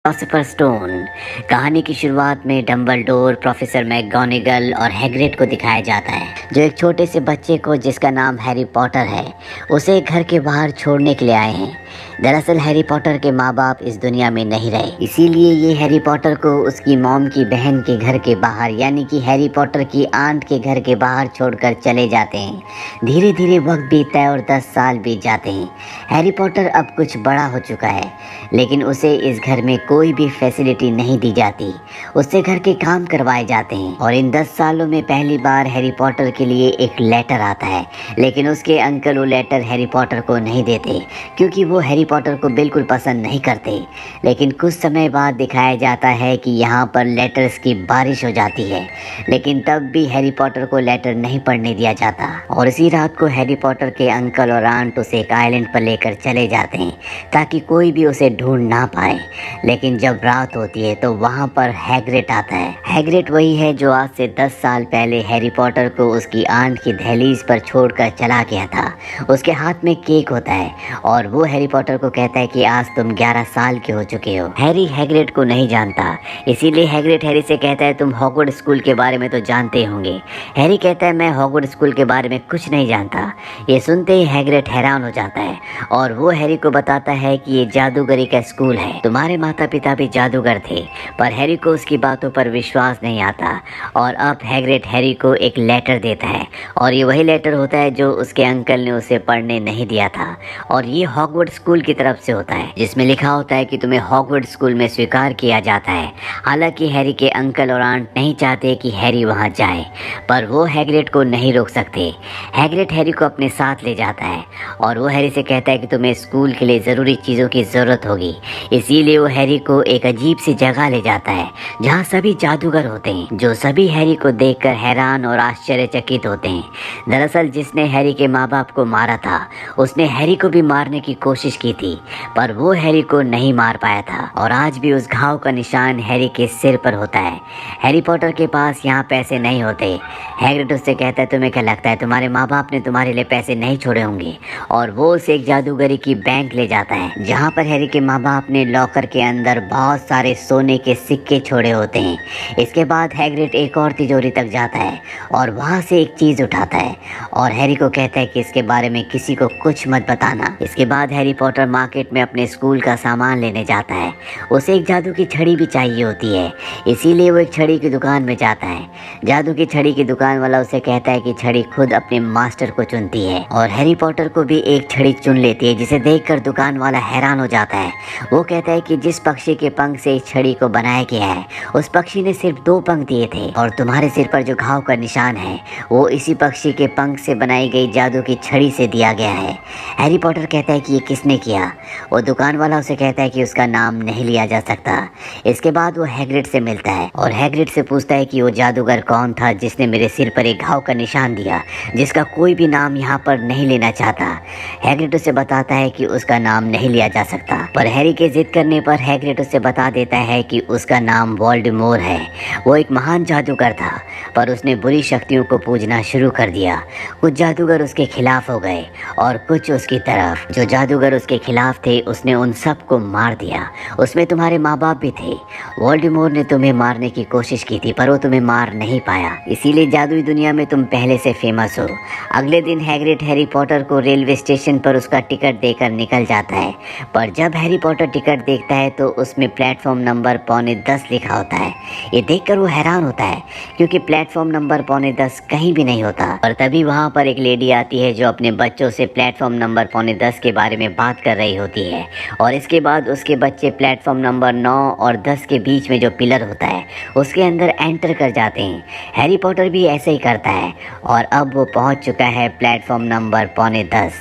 Philosopher stone. कहानी की शुरुआत में डंबलडोर, प्रोफेसर मैकगोनागल और हैग्रिड को दिखाया जाता है, जो एक छोटे से बच्चे को जिसका नाम हैरी पॉटर है उसे घर के बाहर छोड़ने के लिए आए हैं। दरअसल हैरी पॉटर के माँ बाप इस दुनिया में नहीं रहे, इसीलिए ये हैरी पॉटर को उसकी मॉम की बहन के घर के बाहर यानी कि हैरी पॉटर की आंट के घर के बाहर छोड़कर चले जाते हैं। धीरे धीरे वक्त बीतता है और 10 साल बीत जाते हैं। हैरी पॉटर अब कुछ बड़ा हो चुका है, लेकिन उसे इस घर में कोई भी फैसिलिटी नहीं दी जाती। उससे घर के काम करवाए जाते हैं और इन 10 सालों में पहली बार हैरी पॉटर के लिए एक लेटर आता है, लेकिन उसके अंकल वो लेटर हैरी पॉटर को नहीं देते क्योंकि वो हैरी पॉटर को बिल्कुल पसंद नहीं करते। लेकिन कुछ समय बाद दिखाया जाता है कि यहाँ पर लेटर्स की बारिश हो जाती है, लेकिन तब भी हैरी पॉटर को लेटर नहीं पढ़ने दिया जाता और इसी रात को हैरी पॉटर के अंकल और आंट उसे एक आइलैंड पर लेकर चले जाते हैं ताकि कोई भी उसे ढूंढ ना पाए। लेकिन जब रात होती है तो वहाँ पर हैग्रिड आता है। हैग्रिड वही है जो आज से 10 साल पहले हैरी पॉटर को उसकी आंट की दहलीज पर छोड़कर चला गया था। उसके हाथ में केक होता है और वो हैरी पॉटर को कहता है कि आज तुम 11 साल के हो चुके हो। हैरी हैग्रिड को नहीं जानता, इसीलिए हैग्रिड हैरी से कहता है तुम हॉगवर्ड्स स्कूल के बारे में तो जानते होंगे। हैरी कहता है मैं हॉगवर्ड्स स्कूल के बारे में कुछ नहीं जानता। ये सुनते ही हैग्रिड हैरान हो जाता है और वो हैरी को बताता है कि ये जादूगरी का स्कूल है। तुम्हारे माता पिता भी जादूगर थे, पर हैरी को उसकी बातों पर विश्वास नहीं आता और अब हैग्रिड हैरी को एक लेटर देता है और ये वही लेटर होता है जो उसके अंकल ने उसे पढ़ने नहीं दिया था और ये हॉगवर्ड्स स्कूल की तरफ से होता है, जिसमें लिखा होता है कि तुम्हें हॉगवर्ड्स स्कूल में स्वीकार किया जाता है। हालांकि हैरी के अंकल और आंट नहीं चाहते कि हैरी वहां जाए, पर वो हैग्रिड को नहीं रोक सकते। हैग्रिड हैरी को अपने साथ ले जाता है और वो हैरी से कहता है कि तुम्हें स्कूल के लिए ज़रूरी चीज़ों की ज़रूरत होगी। इसीलिए वो हैरी को एक अजीब सी जगह ले जाता है जहाँ सभी जादूगर होते हैं, जो सभी हैरी को देखकर हैरान और आश्चर्यचकित होते हैं। दरअसल जिसने हैरी के माँ बाप को मारा था उसने हैरी को भी मारने की कोशिश की थी, पर वो हैरी को नहीं मार पाया था और आज भी उस घाव का निशान हैरी के सिर पर होता है। हैरी पॉटर के पास यहाँ पैसे नहीं होते। हैग्रिड उससे कहता है तुम्हें क्या लगता है तुम्हारे माँ बाप ने तुम्हारे लिए पैसे नहीं छोड़े होंगे, और वो उसे एक जादूगरी की बैंक ले जाता है जहाँ पर हैरी के माँ बाप ने लॉकर के अंदर बहुत सारे सोने के सिक्के छोड़े होते हैं। इसके बाद हैग्रिड एक और तिजोरी तक जाता है और वहाँ से एक चीज़ उठाता है और हैरी को कहता है कि इसके बारे में किसी को कुछ मत बताना। इसके बाद हैरी पॉटर मार्केट में अपने स्कूल का सामान लेने जाता है। उसे एक जादू की छड़ी भी चाहिए होती है, इसीलिए वो एक छड़ी की दुकान में जाता है। जादू की छड़ी की दुकान वाला उसे कहता है कि छड़ी खुद अपने मास्टर को चुनती है और हैरी पॉटर को भी एक छड़ी चुन लेती है, जिसे देखकर दुकान वाला हैरान हो जाता है। वो कहता है कि जिस पक्षी के पंख से इस छड़ी को बनाया गया है उस पक्षी ने सिर्फ 2 पंख दिए थे और तुम्हारे सिर पर जो घाव का निशान है वो इसी पक्षी के पंख से बनाई गई जादू की छड़ी से दिया गया है। हैरी पॉटर कहता है कि ये किसने किया। वो दुकान वाला उसे कहता है कि उसका नाम नहीं लिया जा सकता। इसके बाद वो हैग्रिड से मिलता है और हैग्रिड से पूछता है कि वो जादूगर कौन था जिसने मेरे सिर पर एक घाव का निशान दिया, जिसका कोई भी नाम यहाँ पर नहीं लेना चाहता। हैग्रिड उसे बताता है कि उसका नाम नहीं लिया जा सकता, पर हैरी के जिद करने पर हैग्रिड उसे बता देता है कि उसका नाम वोल्डेमॉर्ट है। वो एक महान जादूगर था, पर उसने बुरी शक्तियों को पूजना शुरू कर दिया। कुछ जादूगर उसके खिलाफ हो गए और कुछ उसकी तरफ। जो जादूगर उसके खिलाफ थे उसने उन सब को मार दिया। उसमें तुम्हारे माँ बाप भी थे। वोल्डेमॉर्ट ने तुम्हें मारने की कोशिश की थी, पर वो तुम्हें मार नहीं पाया, इसीलिए जादुई दुनिया में तुम पहले से फेमस हो। अगले दिन हैग्रिड हैरी पॉटर को रेलवे स्टेशन पर उसका टिकट देकर निकल जाता है, पर जब हैरी पॉटर टिकट देखता है तो उसमें प्लेटफॉर्म नंबर 9:45 लिखा होता है। ये देखकर वो हैरान होता है क्योंकि प्लेटफॉर्म नंबर 9:45 कहीं भी नहीं होता। और तभी वहाँ पर एक लेडी आती है जो अपने बच्चों से प्लेटफॉर्म नंबर 9:45 के बारे में बात कर रही होती है और इसके बाद उसके बच्चे प्लेटफॉर्म नंबर 9 और 10 के बीच में जो पिलर होता है उसके अंदर एंटर कर जाते हैं। हैरी पॉटर भी ऐसे ही करता है और अब वो पहुंच चुका है प्लेटफॉर्म नंबर 9:45,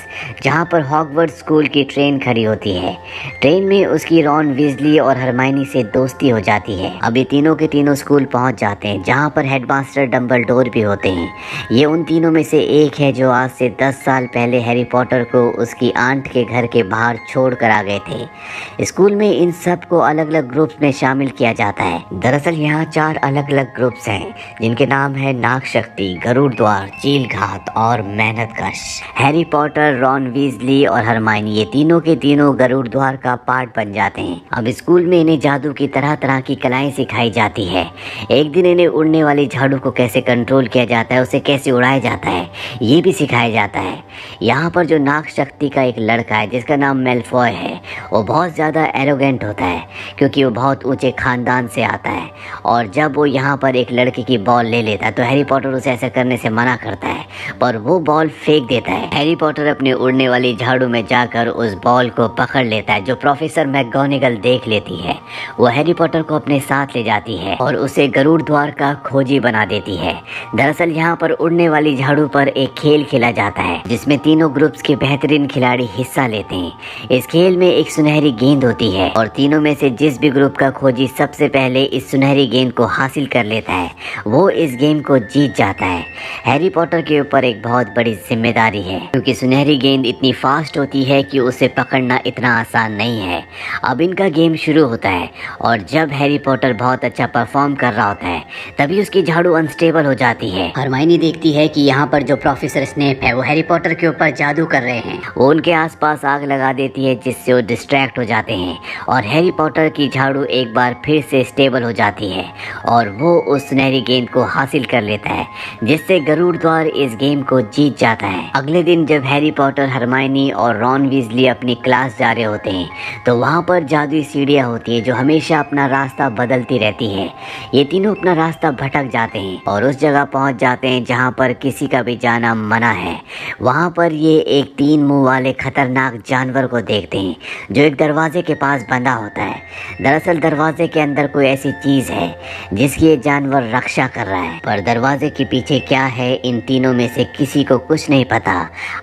जहां पर हॉगवर्ड्स स्कूल की ट्रेन खड़ी होती है। ट्रेन में उसकी रॉन वीजली और हरमाइनी से दोस्ती हो जाती है। अब ये तीनों के तीनों स्कूल पहुंच जाते हैं जहां पर हेडमास्टर डंबलडोर भी होते हैं। ये उन तीनों में से एक है जो आज से 10 साल पहले हैरी पॉटर को उसकी आंट के घर के बाहर छोड़ कर आ गए थे। स्कूल में इन सब को अलग अलग ग्रुप्स में शामिल किया जाता है। दरअसल यहाँ 4 अलग अलग ग्रुप्स हैं जिनके नाम है नाग शक्ति, गरुड़ द्वार, चील घात और मेहनत कश। हैरी पॉटर, रॉन वीजली और हरमाइनी ये तीनों के तीनों गरुड़ द्वार का पार्ट बन जाते हैं। अब अब स्कूल में इन्हें जादू की तरह तरह की कलाएं सिखाई जाती है। एक दिन इन्हें उड़ने वाली झाड़ू को कैसे कंट्रोल किया जाता है, उसे कैसे उड़ाया जाता है, ये भी सिखाया जाता है। यहाँ पर जो नाग शक्ति का एक लड़का है जिसका नाम मेलफॉय है, वो बहुत ज़्यादा एरोगेंट होता है क्योंकि वो बहुत ऊंचे खानदान से आता है। और जब वो यहाँ पर एक लड़के की बॉल ले लेता है तो हैरी पॉटर उसे ऐसा करने से मना करता है, पर वो बॉल फेंक देता है। हैरी पॉटर अपनी उड़ने वाली झाड़ू में जाकर उस बॉल को पकड़ लेता है, जो प्रोफेसर मैकगोनागल देख लेती है। वो हैरी पॉटर को अपने साथ ले जाती है और उसे गरुड़ द्वार का खोजी बना देती है। दरअसल यहाँ पर उड़ने वाली झाड़ू पर एक खेल खेला जाता है जिसमें तीनों ग्रुप्स के बेहतरीन खिलाड़ी हिस्सा लेते हैं। इस खेल में एक सुनहरी गेंद होती है और तीनों में से जिस भी ग्रुप का खोजी सबसे पहले इस सुनहरी गेंद को हासिल कर लेता है, वो इस गेम को जीत जाता है। हैरी पॉटर के ऊपर एक बहुत बड़ी जिम्मेदारी है क्योंकि सुनहरी गेंद इतनी फास्ट होती है कि उसे पकड़ना इतना आसान नहीं है। अब इनका गेम शुरू होता है और जब हैरी पॉटर बहुत अच्छा परफॉर्म कर रहा होता है तभी उसकी झाड़ू अनस्टेबल हो जाती है। हरमाइनी देखती है कि यहाँ पर जो प्रोफेसर स्नेप है वो हैरी पॉटर के ऊपर जादू कर रहे हैं। वो उनके आसपास आग लगा देती है जिससे वो डिस्ट्रैक्ट हो जाते हैं और हैरी पॉटर की झाड़ू एक बार फिर से स्टेबल हो जाती है और वो उस सुनहरी गेंद को हासिल कर लेता है, जिससे गरुड़ द्वार इस गेम को जीत जाता है। अगले दिन जब हैरी पॉटर, हरमाइनी और रॉन वीजली अपनी क्लास जा रहे होते हैं तो वहाँ पर जादुई सीढ़ियाँ होती है जो हमेशा अपना रास्ता बदलती रहती है। ये तीनों अपना रास्ता भटक जाते हैं और उस जगह पहुँच जाते हैं जहाँ पर किसी का भी जाना मना है। वहाँ पर ये एक 3 मुंह वाले खतरनाक जानवर को देखते हैं जो एक दरवाजे के पास बंधा होता है। दरअसल दरवाजे के अंदर कोई ऐसी चीज़ है जिसकी ये जानवर रक्षा कर रहा है, पर दरवाजे के पीछे क्या है इन तीनों में से किसी को कुछ नहीं पता।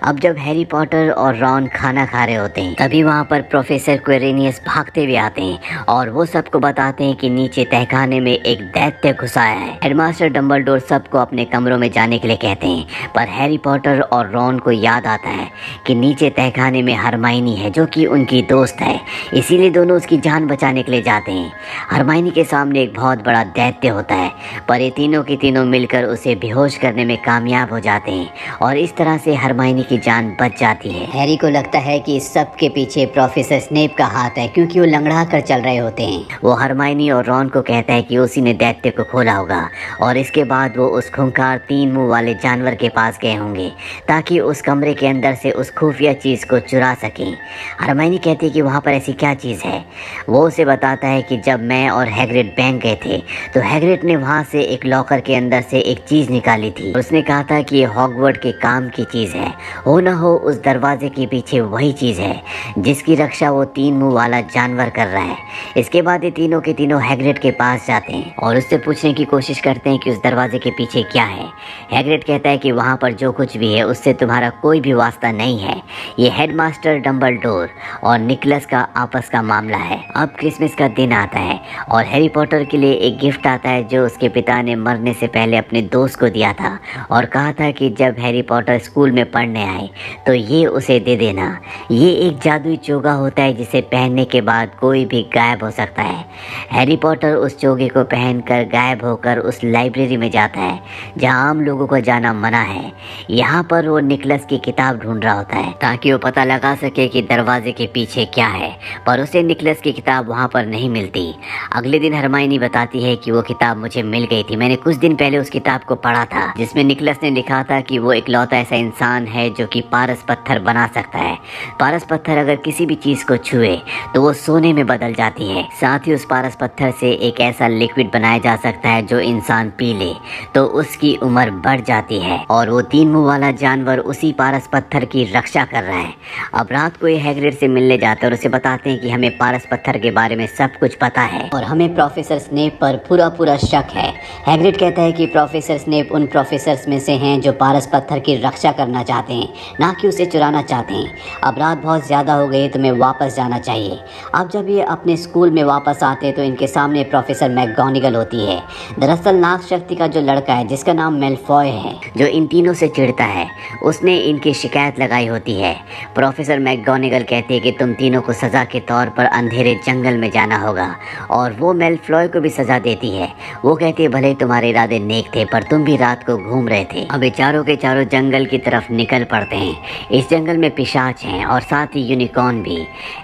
अब जब हैरी पॉटर और रॉन खाना खा रहे होते हैं तभी वहाँ पर प्रोफेसर क्वेरेनियस भागते हुए आते हैं और वो सबको बताते हैं कि नीचे तहखाने में एक दैत्य घुसा है। हेडमास्टर डंबलडोर सबको अपने कमरों में जाने के लिए कहते हैं, पर हैरी पॉटर और रॉन को याद आता है कि नीचे तहखाने में हरमाइनी है जो कि उनकी दोस्त है, इसीलिए दोनों उसकी जान बचाने के लिए जाते हैं। हरमाइनी के सामने एक बहुत बड़ा दैत्य होता है, पर ये तीनों की तीनों मिलकर उसे बेहोश करने में कामयाब हो जाते हैं और इस तरह से हरमाइनी की जान बच जाती है। हैरी को लगता है कि इस सब के पीछे प्रोफेसर स्नेप का हाथ है क्योंकि वो लंगड़ा कर चल रहे होते हैं। वो हरमाइनी और रॉन को कहता है कि उसी ने दैत्य को खोला होगा और इसके बाद वो उस खूंखार 3 मुंह वाले जानवर के पास गए होंगे ताकि उस कमरे के अंदर से उस खुफिया चीज़ को चुरा सकें। हरमाइनी कहती है कि वहाँ पर ऐसी क्या चीज़ है। वो उसे बताता है कि जब मैं और हैग्रिड बैंक गए थे तो हैग्रिड ने वहाँ से एक लॉकर के अंदर से एक चीज़ निकाली थी। उसने कहा था कि ये हॉगवर्ड के काम की चीज़ है, हो ना हो उस दरवाजे के पीछे वही चीज़ है जिसकी रक्षा वो 3 मुंह वाला जानवर कर रहा है। इसके बाद ये तीनों के तीनों हैग्रिड के पास जाते हैं और उससे पूछने की कोशिश करते हैं कि उस दरवाजे के पीछे क्या है। हैग्रिड कहता है कि वहाँ पर जो कुछ भी है उससे तुम्हारा कोई भी वास्ता नहीं है, ये हेडमास्टर डंबलडोर और निकलस का आपस का मामला है। अब क्रिसमस का दिन आता है और हैरी पॉटर के लिए एक गिफ्ट आता है जो उसके पिता ने मरने से पहले अपने दोस्त को दिया था और कहा था कि जब हैरी पॉटर स्कूल में पढ़ने आए तो ये उसे दे देना। ये एक जादुई चोगा होता है जिसे पहनने के बाद कोई भी गायब हो सकता है। हैरी पॉटर उस चोगे को पहनकर गायब होकर उस लाइब्रेरी में जाता है जहाँ आम लोगों को जाना मना है। यहाँ पर वो निकलस की किताब ढूंढ रहा होता है ताकि वो पता लगा सके कि दरवाजे के पीछे क्या है, पर उसे निकलस की किताब वहाँ पर नहीं मिलती। अगले दिन हरमाइनी बताती है कि वो किताब मुझे मिल गई थी, मैंने कुछ दिन पहले उस किताब को पढ़ा था जिसमें निकलस ने लिखा था कि वो इकलौता ऐसा इंसान है जो कि पारस पत्थर बना सकता है। पारस पत्थर अगर किसी भी चीज़ को छुए तो वो सोने में बदल जाती है। साथ ही उस पारस पत्थर से एक ऐसा लिक्विड बनाया जा सकता है जो इंसान पी ले तो उसकी उम्र बढ़ जाती है और वो 3 मुंह वाला जानवर उसी पारस पत्थर की रक्षा कर रहा है। अब रात को ये हैग्रिड से मिलने जाते हैं और उसे बताते हैं कि हमें पारस पत्थर के बारे में सब कुछ पता है और हमें प्रोफेसर स्नेप पर पूरा शक है। हैग्रिड कहता है कि प्रोफेसर स्नेप उन प्रोफेसर्स में से हैं जो पारस पत्थर की रक्षा करना चाहते हैं, ना कि उसे चुराना चाहते हैं। अब रात बहुत ज़्यादा हो गई, तुम्हें वापस जाना चाहिए। अब जब ये अपने स्कूल में वापस आते तो इनके सामने प्रोफेसर मैकगोनागल होती है। दरअसल नाग शक्ति का जो लड़का है जिसका नाम मेलफॉय है, जो इन तीनों से चिढ़ता है, उसने इनकी शिकायत लगाई होती है। प्रोफेसर मैकगोनागल कहती है कि तुम तीनों को सज़ा के तौर पर अंधेरे जंगल में जाना होगा और वो मेलफॉय को भी सज़ा देती है। वो कहती है भले तुम्हारे इरादे नेक थे पर तुम भी रात को घूम रहे थे। अब चारों के चारों जंगल की तरफ निकल पड़ते हैं। इस जंगल में पिशाच हैं और साथ ही यूनिकॉर्न भी।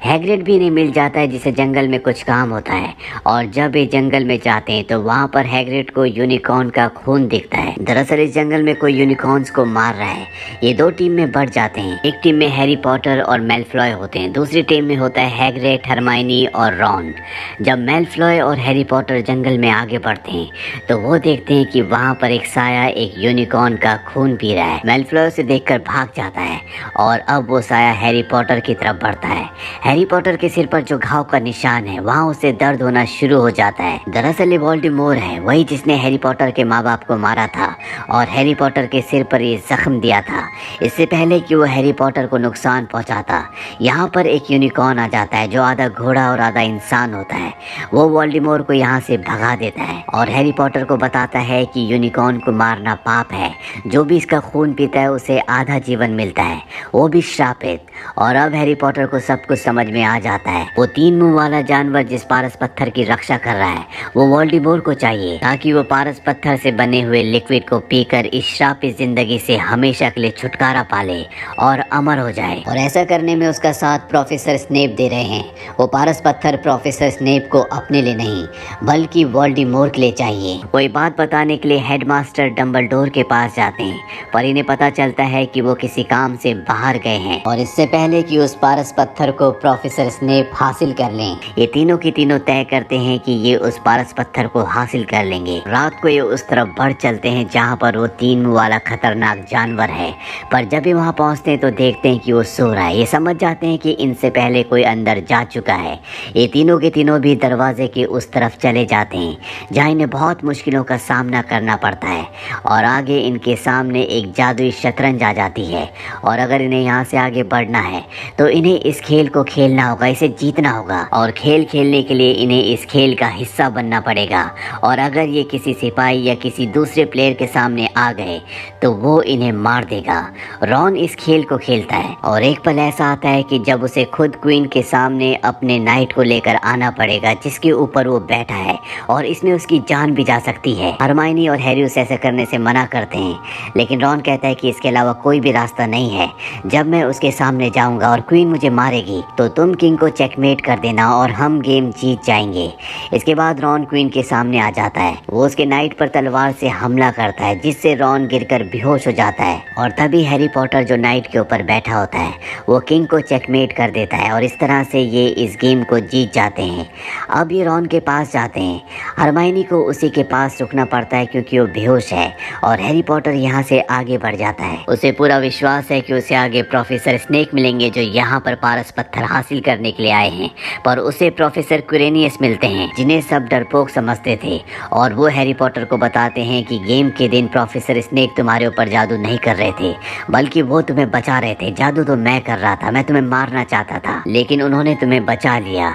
हैग्रिड भी इन्हें मिल जाता है जिसे जंगल में कुछ काम होता है और जब ये जंगल में जाते हैं तो वहाँ पर हैग्रिड को यूनिकॉर्न का खून दिखता है। दरअसल इस जंगल में कोई यूनिकॉर्न्स को मार रहा है। ये दो टीम में बढ़ जाते हैं। एक टीम में हैरी पॉटर और मेलफ्लॉय होते हैं, दूसरी टीम में होता है हैग्रिड, हरमाइनी और रॉन। जब मेलफ्लॉय और हैरी पॉटर जंगल में आगे बढ़ते हैं तो वो देखते हैं कि वहाँ पर एक साया एक यूनिकॉर्न का खून पी रहा है। मेलफ्लॉय उसे देखकर भाग जाता है और अब वो साया हैरी पॉटर की तरफ बढ़ता है। हैरी पॉटर के सिर पर जो घाव का निशान है वहाँ उसे दर्द होना शुरू हो जाता है। दरअसल ये वोल्डेमॉर्ट है, वही जिसने हैरी पॉटर के माँ बाप को मारा था और हैरी पॉटर के सिर पर ये जख्म दिया था इससे पहले कि वो हैरी पॉटर को नुकसान पहुंचाता। यहाँ पर एक यूनिकॉर्न आ जाता है जो आधा घोड़ा और आधा इंसान होता है। वो वोल्डेमॉर्ट को यहाँ से भगा देता है और हैरी पॉटर को बताता है कि यूनिकॉर्न को मारना पाप है, जो भी इसका खून पीता है उसे आधा जीवन मिलता है, वो भी श्रापित। और अब हैरी पॉटर को सब कुछ समझ में आ जाता है। वो 3 मुंह वाला जानवर जिस पारस पत्थर की रक्षा कर रहा है वो वोल्डेमॉर्ट को चाहिए ताकि वो पारस पत्थर से बने हुए लिक्विड को पीकर इस श्रापित जिंदगी से हमेशा के लिए छुटकारा पाले और अमर हो जाए। और ऐसा करने में उसका साथ प्रोफेसर स्नेप दे रहे हैं। वो पारस पत्थर प्रोफेसर स्नेप को अपने लिए नहीं बल्कि वोल्डेमॉर्ट के लिए चाहिए। वो ये बात बताने के लिए हेडमास्टर डंबलडोर के पास जाते हैं, पर इन्हें पता चलता है कि वो किसी काम से बाहर गए हैं और इससे पहले कि उस पारस पत्थर को प्रोफेसर स्नेप हासिल कर लें, ये तीनों की तीनों तय करते हैं कि ये उस पारस पत्थर को हासिल कर लेंगे। रात को ये उस तरफ बढ़ चलते हैं जहाँ पर वो 3 मुंह वाला खतरनाक जानवर है, पर जब ये वहाँ पहुँचते हैं तो देखते हैं कि वो सो रहा है। ये समझ जाते हैं कि इनसे पहले कोई अंदर जा चुका है। ये तीनों के तीनों भी दरवाजे के उस तरफ चले जाते हैं जहाँ इन्हें बहुत मुश्किलों का सामना करना पड़ता है और आगे इनके सामने एक जादुई शतरंज आ जाती है और अगर इन्हें यहाँ से आगे बढ़ना है तो इन्हें इस खेल को खेलना होगा, इसे जीतना होगा और खेल खेलने के लिए इन्हें इस खेल का हिस्सा बनना पड़ेगा। और अगर ये किसी सिपाही या किसी दूसरे प्लेयर के सामने आ गए तो वो इन्हें मार देगा। रॉन इस खेल को खेलता है और एक पल ऐसा आता है कि जब उसे खुद क्वीन के सामने अपने नाइट को लेकर आना पड़ेगा जिसके ऊपर वो बैठा है और इसमें उसकी जान भी जा सकती है। हरमाइनी और हैरी उसे ऐसा करने से मना करते हैं, लेकिन रॉन कहता है कि इसके अलावा कोई भी रास्ता नहीं है। जब मैं उसके सामने जाऊंगा और क्वीन मुझे मारेगी तो तुम किंग को चेकमेट कर देना और हम गेम जीत जाएंगे। इसके बाद रॉन क्वीन के सामने आ जाता है। वो उसके नाइट पर तलवार से हमला करता है जिससे रॉन गिरकर बेहोश हो जाता है और तभी हैरी पॉटर जो नाइट के ऊपर बैठा होता है वो किंग को चेकमेट कर देता है और इस तरह से ये इस गेम को जीत जाते हैं। अब ये रॉन के पास जाते हैं। हरमाइनी को उसी के पास रुकना पड़ता है क्योंकि वो बेहोश है और हैरी पॉटर यहाँ से आगे बढ़ जाता है। उसे पूरा विश्वास है कि उसे आगे प्रोफेसर स्नेक मिलेंगे जो यहाँ पर पारस पत्थर हासिल करने के लिए आए हैं, पर उसे प्रोफेसर क्विरेनियस मिलते हैं जिन्हें सब डरपोक समझते थे और वो हैरी पॉटर को बताते हैं कि गेम के दिन प्रोफेसर स्नेक तुम्हारे ऊपर जादू नहीं कर रहे थे बल्कि वो तुम्हें बचा रहे थे। जादू तो मैं कर रहा था, मैं तुम्हें मारना चाहता था लेकिन उन्होंने तुम्हें बचा लिया।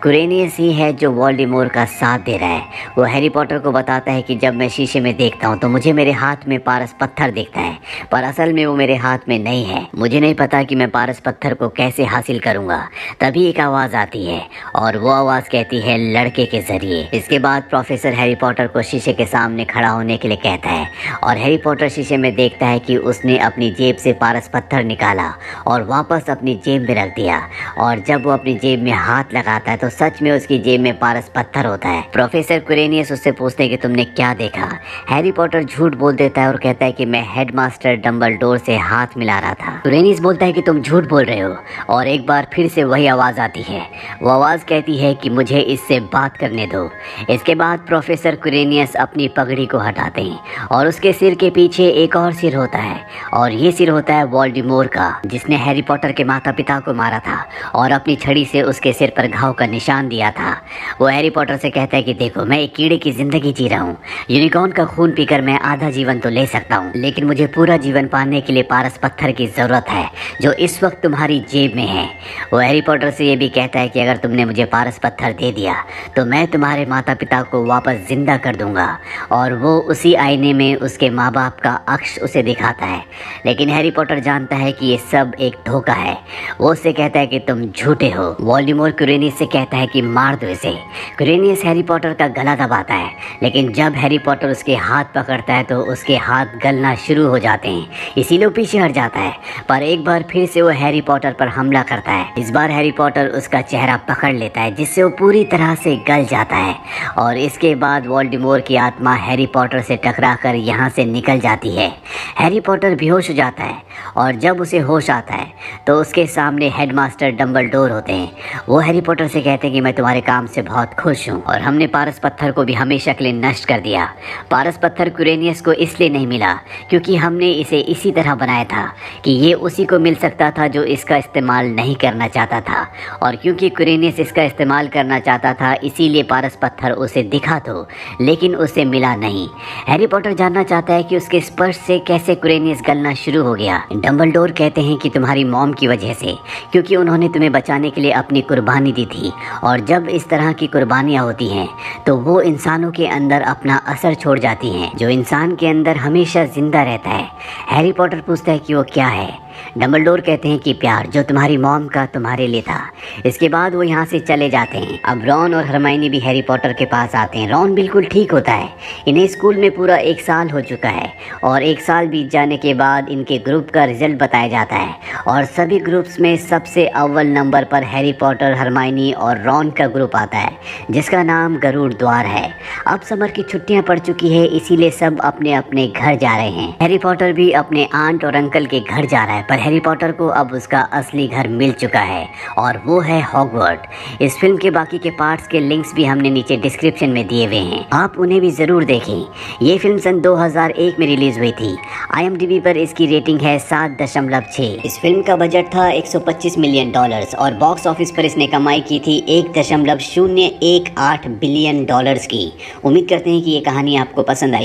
क्विरेनियस ही है जो वोल्डेमॉर्ट का साथ दे रहा है। वो हैरी पॉटर को बताता है कि जब मैं शीशे में देखता हूँ तो मुझे मेरे हाथ में पारस पत्थर दिखता है, पर असल में वो मेरे हाथ में नहीं है। मुझे नहीं पता कि मैं पारस पत्थर को कैसे हासिल करूंगा। तभी एक आवाज आती है और वो आवाज कहती है लड़के के जरिए। इसके बाद प्रोफेसर हैरी पॉटर को शीशे के सामने खड़ा होने के लिए कहता है और हैरी पॉटर शीशे में देखता है कि उसने अपनी जेब से पारस पत्थर निकाला और वापस अपनी जेब में रख दिया और जब वो अपनी जेब में हाथ लगाता है तो सच में उसकी जेब में पारस पत्थर होता है। प्रोफेसर क्विरेनियस उससे पूछते हैं कि तुमने क्या देखा। हैरी पॉटर झूठ बोल देता है और कहता है कि मैं हेडमास्टर डंबलडोर से हाथ मिला रहा था। क्विरेनियस बोलता है कि तुम झूठ बोल रहे हो और एक बार फिर से वही आवाज आती है। वो आवाज कहती है कि मुझे इससे बात करने दो। इसके बाद प्रोफेसर क्विरेनियस अपनी पगड़ी को हटाते हैं और उसके सिर के पीछे एक और सिर होता है और ये सिर होता है वोल्डेमॉर्ट का जिसने हैरी पॉटर के माता पिता को मारा था और अपनी छड़ी से उसके सिर पर घाव का निशान दिया था। वो हैरी पॉटर से कहता है कि देखो मैं एक कीड़े की जिंदगी जी रहा हूँ। यूनिकॉर्न का खून पीकर मैं आधा जीवन तो ले सकता हूँ लेकिन मुझे पूरा जीवन पाने के लिए पारस पत्थर की जरूरत है जो इस वक्त तुम्हारी जेब में है। वो हैरी पॉटर से ये भी कहता है कि अगर तुमने मुझे पारस पत्थर दे दिया तो मैं तुम्हारे माता पिता को वापस जिंदा कर दूंगा और वो उसी आईने में उसके माँ बाप का अक्ष उसे दिखाता है। लेकिन हैरी पॉटर जानता है कि ये सब एक धोखा है। वो उससे कहता है कि तुम झूठे हो। वोल्डेमॉर्ट क्विरेनियस से कहता है कि मार दो इसे। क्विरेनियस हैरी पॉटर का गला दबाता है लेकिन जब हैरी पॉटर उसके हाथ पकड़ता है तो उसके हाथ गलना शुरू हो जाते हैं, इसीलिए पीछे हट जाता है। पर एक बार फिर से वो हैरी पॉटर पर हमला करता है। इस बार हैरी पॉटर उसका चेहरा चेहरा पकड़ लेता है, जिससे वो पूरी तरह से गल जाता है। और इसके बाद वोल्डेमॉर्ट की आत्मा हैरी पॉटर से टकराकर यहाँ से निकल जाती है। हैरी पॉटर बेहोश हो जाता है और जब उसे होश आता है तो उसके सामने हेडमास्टर डंबलडोर होते हैं। वो हैरी पॉटर से कहते हैं कि मैं तुम्हारे काम से बहुत खुश हूँ और हमने पारस पत्थर को भी हमेशा के लिए नष्ट कर दिया। पारस पत्थर क्यूरेनियस को इसलिए नहीं मिला क्योंकि हमने इसे इसी तरह बनाया था कि ये उसी को मिल सकता था जो इसका इस्तेमाल नहीं करना चाहता था, और क्योंकि क्यूरेनियस इसका इस्तेमाल करना चाहता था इसीलिए पारस पत्थर उसे दिखा तो, लेकिन उसे मिला नहीं। हैरी पॉटर जानना चाहता है कि उसके स्पर्श से कैसे क्यूरेनियस गलना शुरू हो गया। डंबलडोर कहते हैं कि तुम्हारी मॉम की वजह से, क्योंकि उन्होंने तुम्हें बचाने के लिए अपनी कुर्बानी दी थी, और जब इस तरह की कुर्बानियाँ होती हैं तो वो इंसानों के अंदर अपना असर छोड़ जाती हैं जो इंसान के अंदर हमेशा जिंदा रहता है। हैरी पॉटर पूछता है कि वो क्या है। डंबलडोर कहते हैं कि प्यार जो तुम्हारी मॉम का तुम्हारे लिए था। इसके बाद वो यहाँ से चले जाते हैं। अब रॉन और हरमाइनी भी हैरी पॉटर के पास आते हैं। रॉन बिल्कुल ठीक होता है। इन्हें स्कूल में पूरा 1 साल हो चुका है और 1 साल बीत जाने के बाद इनके ग्रुप का रिजल्ट बताया जाता है और सभी ग्रुप्स में सबसे अव्वल नंबर पर हैरी पॉटर, हरमाइनी और रॉन का ग्रुप आता है जिसका नाम गरुड़ द्वार है। अब समर की छुट्टियाँ पड़ चुकी है, इसीलिए सब अपने अपने घर जा रहे हैं। हैरी पॉटर भी अपने आंट और अंकल के घर जा रहा है, पर हैरी पॉटर को अब उसका असली घर मिल चुका है और वो है हॉगवर्ट। इस फिल्म के बाकी के पार्ट्स के लिंक्स भी हमने नीचे डिस्क्रिप्शन में दिए हुए हैं, आप उन्हें भी ज़रूर देखें। ये फिल्म सन 2001 में रिलीज़ हुई थी। IMDb पर इसकी रेटिंग है 7.6। इस फिल्म का बजट था $125 मिलियन और बॉक्स ऑफिस पर इसने कमाई की थी $1.018 बिलियन की। उम्मीद करते हैं कि ये कहानी आपको पसंद आई।